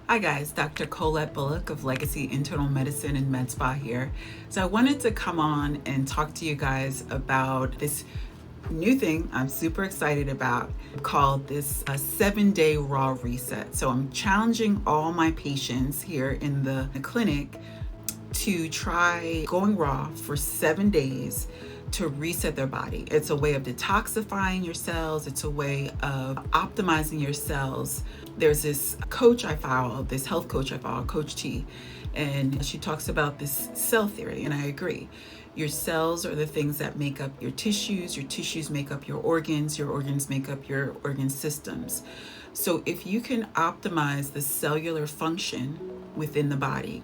Hi guys, Dr. Colette Bullock of Legacy Internal Medicine and Med Spa here. So I wanted to come on and talk to you guys about this new thing I'm super excited about called this 7-day raw reset. So I'm challenging all my patients here in the clinic to try going raw for 7 days to reset their body. It's a way of detoxifying your cells. It's a way of optimizing your cells. There's this coach I follow, this health coach I follow, Coach T, and she talks about this cell theory, and I agree. Your cells are the things that make up your tissues make up your organs make up your organ systems. So if you can optimize the cellular function within the body,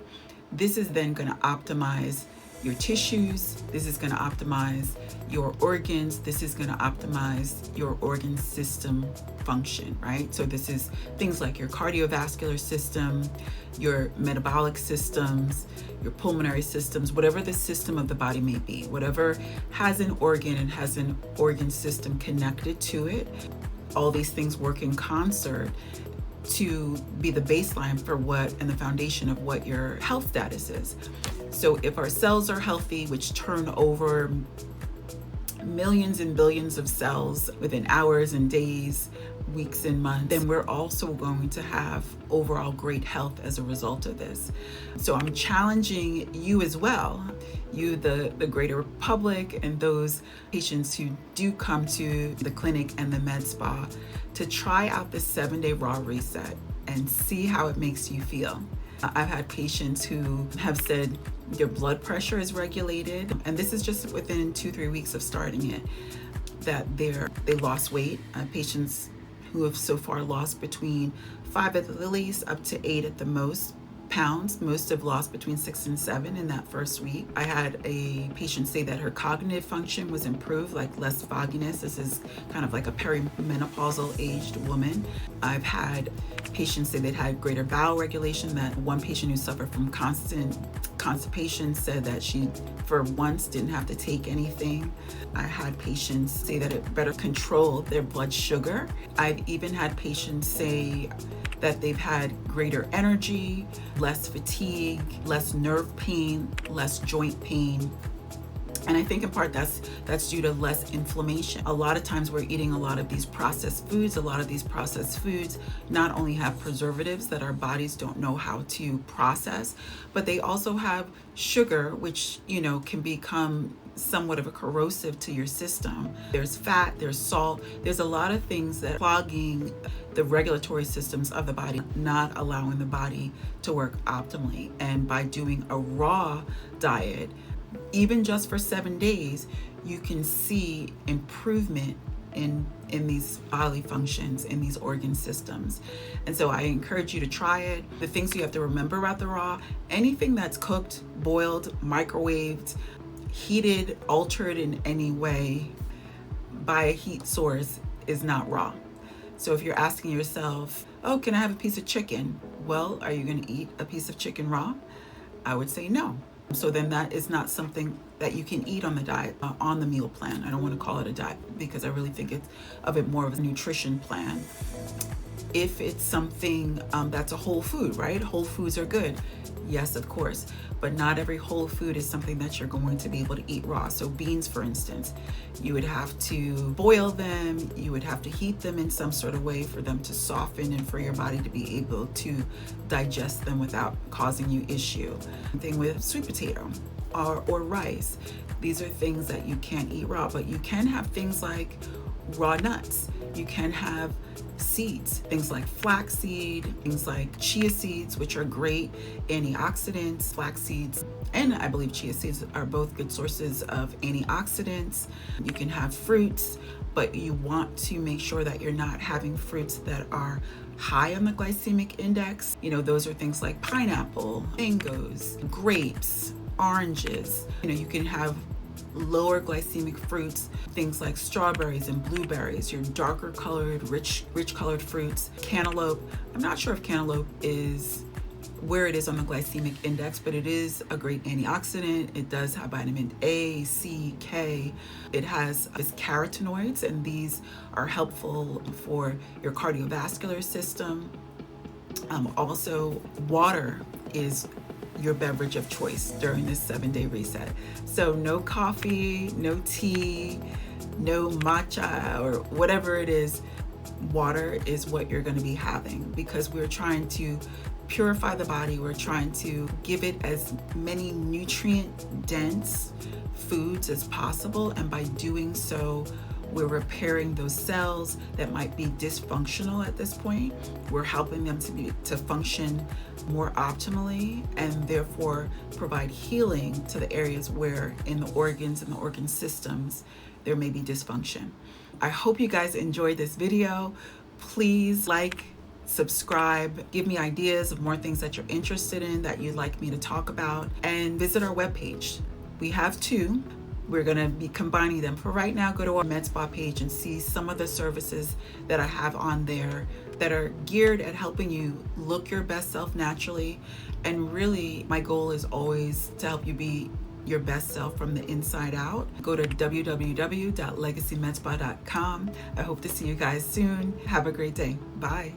this is then going to optimize your tissues, this is going to optimize your organs, this is going to optimize your organ system function, right? So this is things like your cardiovascular system, your metabolic systems, your pulmonary systems, whatever the system of the body may be, whatever has an organ and has an organ system connected to it, all these things work in concert to be the baseline for what and the foundation of what your health status is. So if our cells are healthy, which turn over millions and billions of cells within hours and days, weeks and months, then we're also going to have overall great health as a result of this. So I'm challenging you as well, you, the greater public, and those patients who do come to the clinic and the med spa, to try out this 7-day raw reset and see how it makes you feel. I've had patients who have said their blood pressure is regulated, and this is just within 2-3 weeks of starting it, that they lost weight. Patients who have so far lost between 5 at the least up to 8 at the most pounds. Most have lost between 6 and 7 in that first week. I had a patient say that her cognitive function was improved, like less fogginess. This is kind of like a perimenopausal aged woman. I've had patients say they'd had greater bowel regulation. That one patient who suffered from constant constipation said that she for once didn't have to take anything. I had patients say that it better controlled their blood sugar. I've even had patients say that they've had greater energy, less fatigue, less nerve pain, less joint pain. And I think in part that's due to less inflammation. A lot of times we're eating a lot of these processed foods. A lot of these processed foods not only have preservatives that our bodies don't know how to process, but they also have sugar, which, can become somewhat of a corrosive to your system. There's fat, there's salt, there's a lot of things that are clogging the regulatory systems of the body, not allowing the body to work optimally. And by doing a raw diet, even just for 7 days, you can see improvement in these bodily functions, in these organ systems. And so I encourage you to try it. The things you have to remember about the raw: anything that's cooked, boiled, microwaved, heated, altered in any way by a heat source is not raw. So if you're asking yourself, oh, can I have a piece of chicken? Well, are you going to eat a piece of chicken raw? I would say no. So then that is not something that you can eat on the diet, on the meal plan. I don't want to call it a diet because I really think it's of it more of a nutrition plan. If it's something that's a whole food, right? Whole foods are good. Yes, of course. But not every whole food is something that you're going to be able to eat raw. So beans, for instance, you would have to boil them. You would have to heat them in some sort of way for them to soften and for your body to be able to digest them without causing you issue. Same thing with sweet potato or rice. These are things that you can't eat raw, but you can have things like raw nuts. You can have seeds, things like flaxseed, things like chia seeds, which are great antioxidants. Flax seeds and I believe chia seeds are both good sources of antioxidants. You can have fruits, but you want to make sure that you're not having fruits that are high on the glycemic index. Those are things like pineapple, mangoes, grapes, oranges. You can have lower glycemic fruits, things like strawberries and blueberries, your darker colored, rich colored fruits. Cantaloupe, I'm not sure if cantaloupe is where it is on the glycemic index, but it is a great antioxidant. It does have vitamin A, C, K. It has carotenoids, and these are helpful for your cardiovascular system. Also, water is your beverage of choice during this 7-day reset. So no coffee, no tea, no matcha, or whatever it is. Water is what you're going to be having, because we're trying to purify the body. We're trying to give it as many nutrient dense foods as possible, and by doing so, we're repairing those cells that might be dysfunctional at this point. We're helping them to function more optimally, and therefore provide healing to the areas where in the organs and the organ systems there may be dysfunction. I hope you guys enjoyed this video. Please like, subscribe, give me ideas of more things that you're interested in that you'd like me to talk about, and visit our webpage. We have 2. We're going to be combining them. For right now, go to our Med Spa page and see some of the services that I have on there that are geared at helping you look your best self naturally. And really, my goal is always to help you be your best self from the inside out. Go to www.legacymedspa.com. I hope to see you guys soon. Have a great day. Bye.